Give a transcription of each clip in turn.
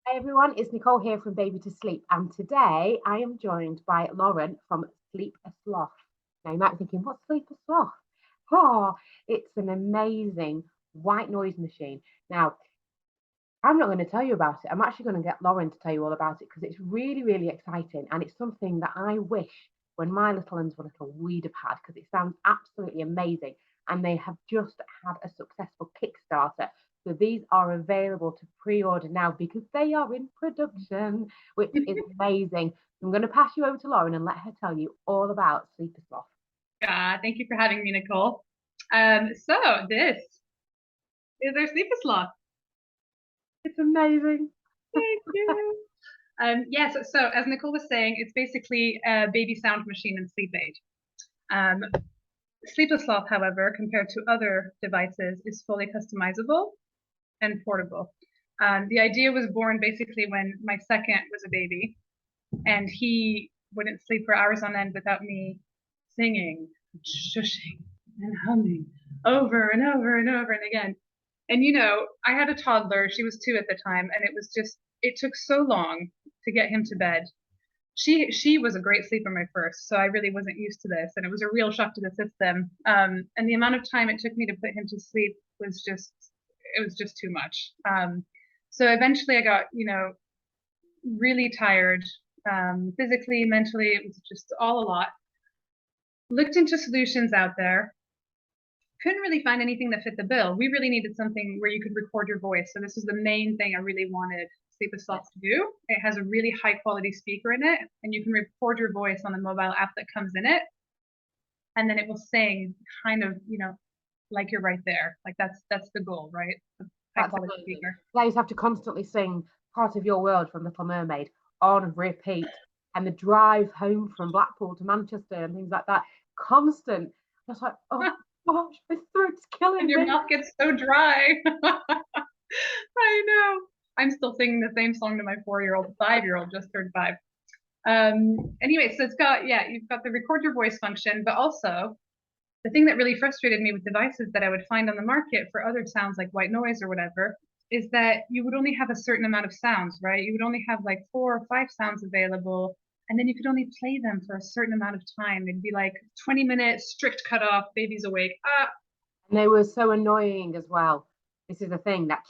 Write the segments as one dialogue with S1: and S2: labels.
S1: Hey everyone, it's Nicole here from Baby2Sleep, and today I am joined by Lauren from SleepaSloth. Now you might be thinking, what's SleepaSloth? Oh, it's an amazing white noise machine. Now, I'm not going to tell you about it. I'm actually going to get Lauren to tell you all about it because it's really, really exciting, and it's something that I wish when my little ones were little we'd have had because it sounds absolutely amazing. And they have just had a successful Kickstarter. So these are available to pre-order now because they are in production, which is amazing. I'm going to pass you over to Lauren and let her tell you all about SleepaSloth.
S2: Thank you for having me, Nicole. So this is our SleepaSloth.
S1: It's amazing.
S2: Thank you. Yes, so as Nicole was saying, it's basically a baby sound machine and sleep aid. SleepaSloth, however, compared to other devices, is fully customizable and portable. The idea was born basically when my second was a baby, and he wouldn't sleep for hours on end without me singing, shushing, and humming over and over and over and again. And I had a toddler, she was 2 at the time, and it took so long to get him to bed. She was a great sleeper my first, so I really wasn't used to this, and it was a real shock to the system. And the amount of time it took me to put him to sleep was just too much. So eventually I got, really tired, physically, mentally, it was just all a lot. Looked into solutions out there, couldn't really find anything that fit the bill. We really needed something where you could record your voice. So this is the main thing I really wanted SleepaSloth to do. It has a really high quality speaker in it, and you can record your voice on the mobile app that comes in it, and then it will sing kind of, like you're right there. Like that's the goal, right? High quality speaker.
S1: I used to have to constantly sing Part of Your World from Little Mermaid on repeat, and the drive home from Blackpool to Manchester and things like that, constant. I was like, oh gosh, my throat's killing
S2: and your
S1: me.
S2: mouth gets so dry. I know. I'm still singing the same song to my 4-year-old, 5-year-old just turned 5. Anyway, so you've got the record your voice function, but also the thing that really frustrated me with devices that I would find on the market for other sounds like white noise or whatever is that you would only have a certain amount of sounds, right? You would only have like 4 or 5 sounds available, and then you could only play them for a certain amount of time. It'd be like 20 minutes, strict cutoff, baby's awake.
S1: And they were so annoying as well. This is the thing that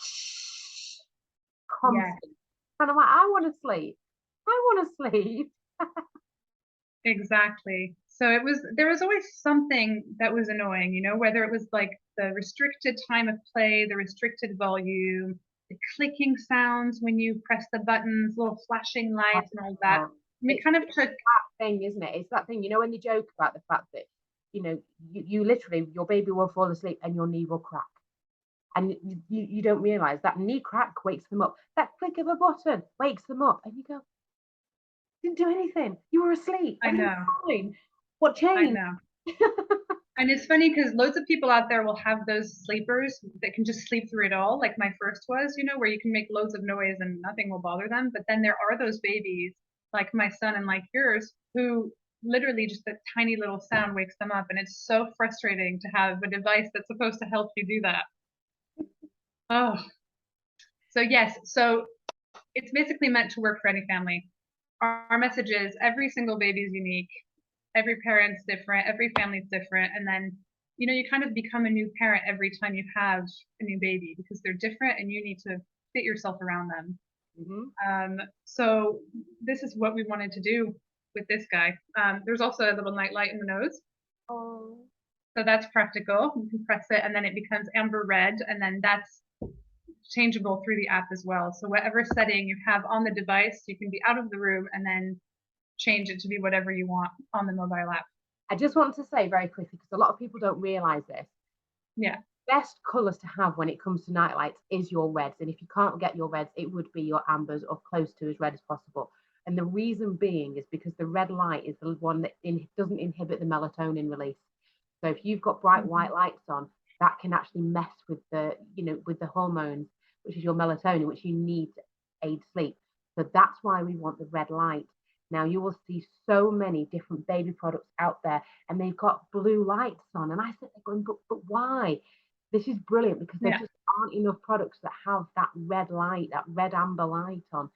S2: Yeah,
S1: constant. And I'm like, I want to sleep. I want to sleep.
S2: exactly. So there was always something that was annoying, whether it was like the restricted time of play, the restricted volume, the clicking sounds when you press the buttons, little flashing lights and all that. And it kind of took
S1: that thing, isn't it? It's that thing, when they joke about the fact that, you literally, your baby will fall asleep and your knee will crack. And you don't realize that knee crack wakes them up. That click of a button wakes them up. And you go, didn't do anything. You were asleep.
S2: I know.
S1: Fine. What
S2: I
S1: changed?
S2: know. And it's funny because loads of people out there will have those sleepers that can just sleep through it all, like my first was, where you can make loads of noise and nothing will bother them. But then there are those babies, like my son and like yours, who literally just a tiny little sound wakes them up. And it's so frustrating to have a device that's supposed to help you do that. Oh, so yes, so it's basically meant to work for any family. Our message is every single baby is unique, every parent's different, every family's different, and then you kind of become a new parent every time you have a new baby because they're different and you need to fit yourself around them. So this is what we wanted to do with this guy. There's also a little nightlight in the nose.
S1: Oh.
S2: So that's practical. You can press it and then it becomes amber red, and then that's changeable through the app as well. So whatever setting you have on the device, you can be out of the room and then change it to be whatever you want on the mobile app.
S1: I just want to say very quickly, because a lot of people don't realize this.
S2: Yeah.
S1: Best colors to have when it comes to night lights is your reds. And if you can't get your reds, it would be your ambers or close to as red as possible. And the reason being is because the red light is the one that doesn't inhibit the melatonin release. So if you've got bright white lights on, that can actually mess with with the hormones, which is your melatonin, which you need to aid sleep. So that's why we want the red light. Now you will see so many different baby products out there, and they've got blue lights on. And I sit there going, but why? This is brilliant because there
S2: Yeah.
S1: just aren't enough products that have that red light, that red amber light on.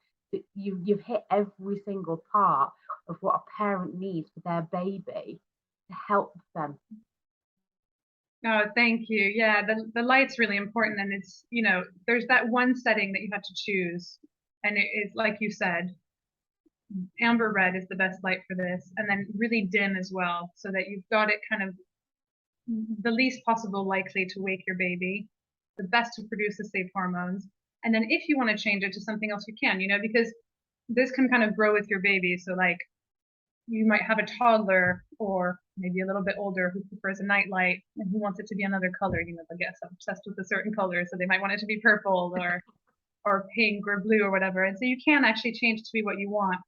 S1: You've hit every single part of what a parent needs for their baby to help them.
S2: Oh, thank you. Yeah, the light's really important, and it's, there's that one setting that you have to choose, and it is like you said, amber red is the best light for this, and then really dim as well, so that you've got it kind of the least possible likely to wake your baby, the best to produce the safe hormones. And then if you want to change it to something else, you can, because this can kind of grow with your baby. So like you might have a toddler or maybe a little bit older who prefers a nightlight and who wants it to be another color. They get obsessed with a certain color, so they might want it to be purple or pink or blue or whatever. And so you can actually change to be what you want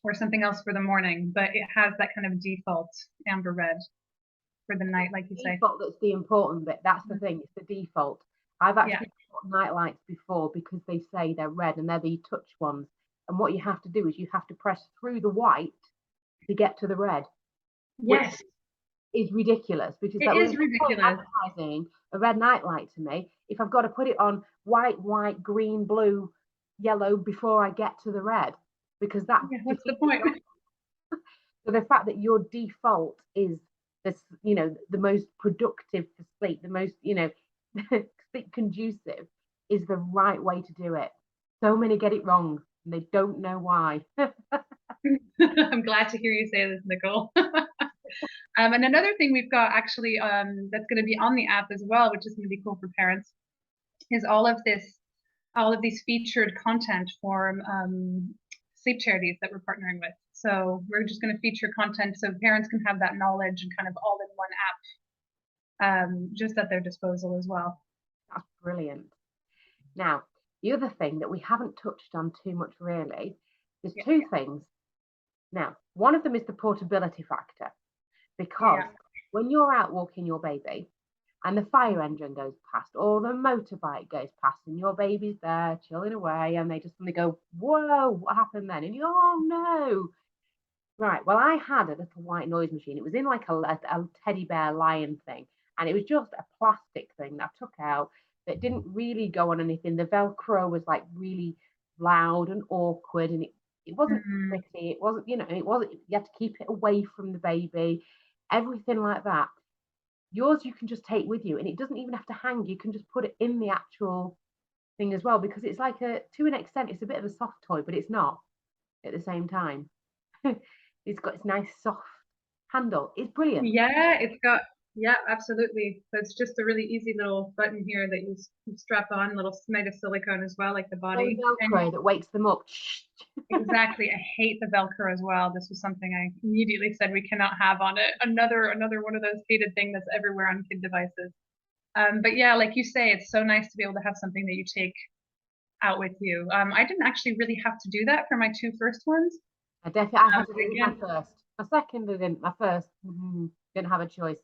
S2: or something else for the morning, but it has that kind of default amber red for the night, like you say.
S1: Default, that's the important bit. That's the thing. It's the default. I've actually put night lights before because they say they're red and they're the touch ones. And what you have to do is you have to press through the white to get to the red.
S2: Yes.
S1: Which is ridiculous because
S2: it is ridiculous.
S1: Advertising a red night light to me if I've got to put it on white, green, blue, yellow before I get to the red, because that
S2: what's the point?
S1: So the fact that your default is this, the most productive for sleep, the most, sleep conducive, is the right way to do it. So many get it wrong and they don't know why.
S2: I'm glad to hear you say this, Nicole. And another thing we've got actually that's going to be on the app as well, which is going to be cool for parents, is all of these featured content for sleep charities that we're partnering with. So we're just going to feature content so parents can have that knowledge and kind of all in one app, just at their disposal as well.
S1: That's brilliant. Now, the other thing that we haven't touched on too much really, there's two things. Now, one of them is the portability factor, because when you're out walking your baby and the fire engine goes past or the motorbike goes past and your baby's there chilling away and they just suddenly go, whoa, what happened then? And you go, oh no. Right, well, I had a little white noise machine. It was in like a teddy bear lion thing, and it was just a plastic thing that I took out that didn't really go on anything. The Velcro was like really loud and awkward, and it wasn't pretty. It wasn't, it wasn't, you had to keep it away from the baby, everything like that. Yours you can just take with you, and it doesn't even have to hang. You can just put it in the actual thing as well, because it's like to an extent, it's a bit of a soft toy, but it's not at the same time. It's got its nice soft handle. It's brilliant.
S2: Yeah, absolutely. So it's just a really easy little button here that you strap on, little made of silicone as well, like the body.
S1: Velcro that wakes them up.
S2: Exactly. I hate the Velcro as well. This was something I immediately said we cannot have on it. Another one of those hated things that's everywhere on kid devices. But yeah, like you say, it's so nice to be able to have something that you take out with you. I didn't actually really have to do that for my two first ones.
S1: I had to do it with my first. My second, I didn't. My first, didn't have a choice.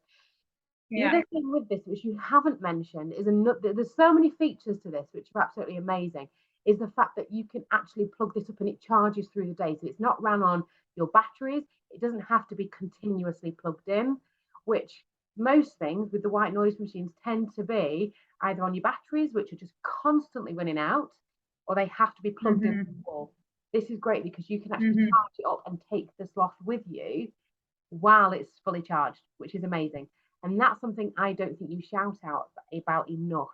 S1: The other thing with this, which you haven't mentioned, is there's so many features to this, which are absolutely amazing, is the fact that you can actually plug this up and it charges through the day. So it's not ran on your batteries. It doesn't have to be continuously plugged in, which most things with the white noise machines tend to be either on your batteries, which are just constantly running out, or they have to be plugged in the wall. This is great because you can actually charge it up and take the sloth with you while it's fully charged, which is amazing. And that's something I don't think you shout out about enough,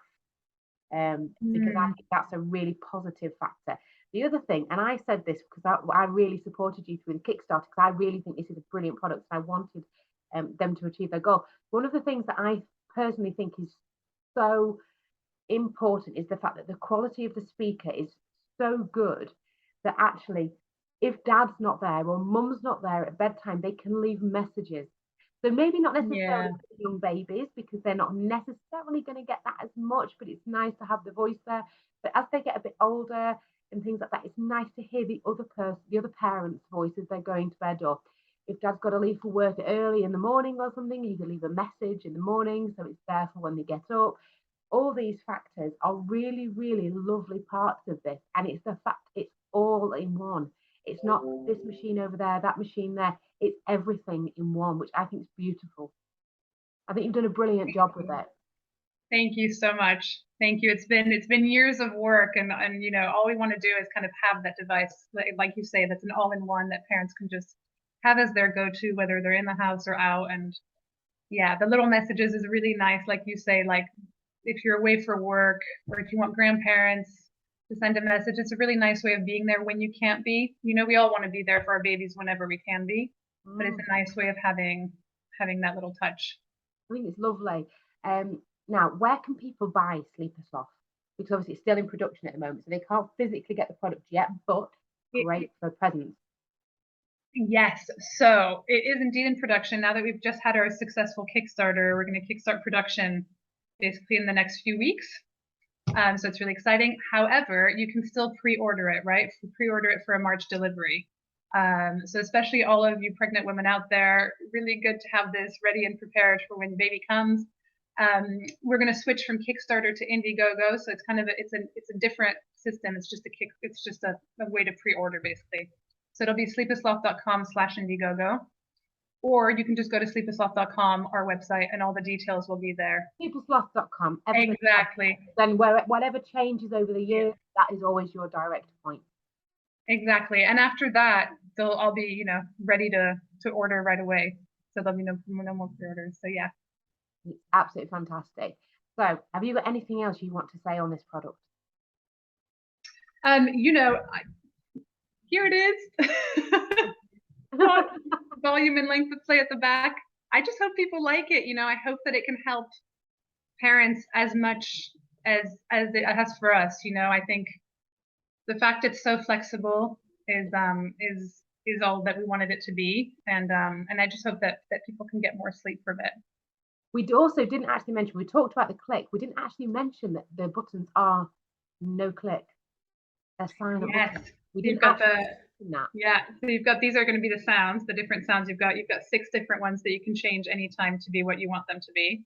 S1: because I think that's a really positive factor. The other thing, and I said this because I really supported you through the Kickstarter, because I really think this is a brilliant product and I wanted them to achieve their goal. One of the things that I personally think is so important is the fact that the quality of the speaker is so good that actually, if dad's not there or mum's not there at bedtime, they can leave messages. So maybe not necessarily for young babies, because they're not necessarily going to get that as much, but it's nice to have the voice there. But as they get a bit older and things like that, it's nice to hear the other parent's voice as they're going to bed. Or if dad's got to leave for work early in the morning or something, you can leave a message in the morning so it's there for when they get up. All these factors are really, really lovely parts of this. And it's the fact it's all in one. It's not this machine over there, that machine there. It's everything in one, which I think is beautiful. I think you've done a brilliant job with it.
S2: Thank you so much. Thank you. It's been years of work, and you know, all we want to do is kind of have that device, like you say, that's an all-in-one that parents can just have as their go-to, whether they're in the house or out. And yeah, the little messages is really nice, like you say, like if you're away for work or if you want grandparents to send a message, it's a really nice way of being there when you can't be. You know, we all want to be there for our babies whenever we can be, but it's a nice way of having that little touch.
S1: I think it's lovely. Now, where can people buy SleepaSloth? Because obviously it's still in production at the moment, so they can't physically get the product yet, but great for presents.
S2: Yes, so it is indeed in production. Now that we've just had our successful Kickstarter, we're going to kickstart production basically in the next few weeks. So it's really exciting. However, you can still pre-order it, right? Pre-order it for a March delivery. So especially all of you pregnant women out there, really good to have this ready and prepared for when baby comes. We're going to switch from Kickstarter to Indiegogo, so it's kind of it's a different system. It's just a way to pre-order basically. So it'll be sleepasloth.com/Indiegogo, or you can just go to sleepasloth.com, our website, and all the details will be there.
S1: SleepaSloth.com.
S2: Exactly.
S1: Then whatever changes over the year, that is always your direct point.
S2: Exactly. And after that, they'll all be, you know, ready to order right away. So there'll be no more pre-orders. So yeah.
S1: It's absolutely fantastic. So have you got anything else you want to say on this product?
S2: You know, here it is. Volume and length of play at the back. I just hope people like it. You know, I hope that it can help parents as much as it has for us. You know, I think the fact it's so flexible is all that we wanted it to be, and I just hope that people can get more sleep from it.
S1: We also didn't actually mention, we talked about the click, we didn't actually mention that the buttons are no click. They're silent buttons. We didn't that.
S2: Yeah, so you've got, these are going to be the sounds, the different sounds you've got 6 different ones that you can change anytime to be what you want them to be.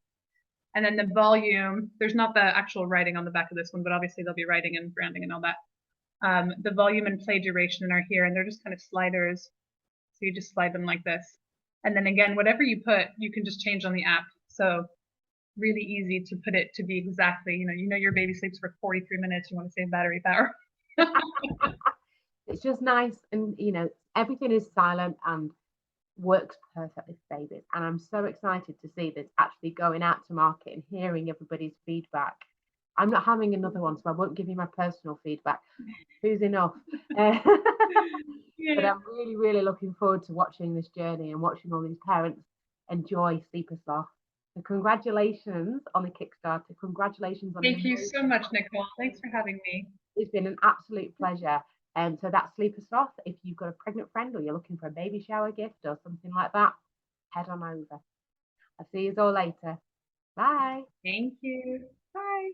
S2: And then the volume, there's not the actual writing on the back of this one, but obviously there'll be writing and branding and all that. The volume and play duration are here, and they're just kind of sliders. So you just slide them like this. And then again, whatever you put, you can just change on the app. So really easy to put it to be exactly, you know your baby sleeps for 43 minutes, you want to save battery power.
S1: It's just nice, and you know, everything is silent and works perfectly for babies. And I'm so excited to see this actually going out to market and hearing everybody's feedback. I'm not having another one, so I won't give you my personal feedback. Who's enough? Yeah. But I'm really, really looking forward to watching this journey and watching all these parents enjoy SleepaSloth. So congratulations on the Kickstarter. Congratulations on
S2: Thank you so much, Nicole. Thanks for having me.
S1: It's been an absolute pleasure. So that's SleepaSloth. If you've got a pregnant friend or you're looking for a baby shower gift or something like that, head on over. I'll see you all later. Bye.
S2: Thank you. Bye.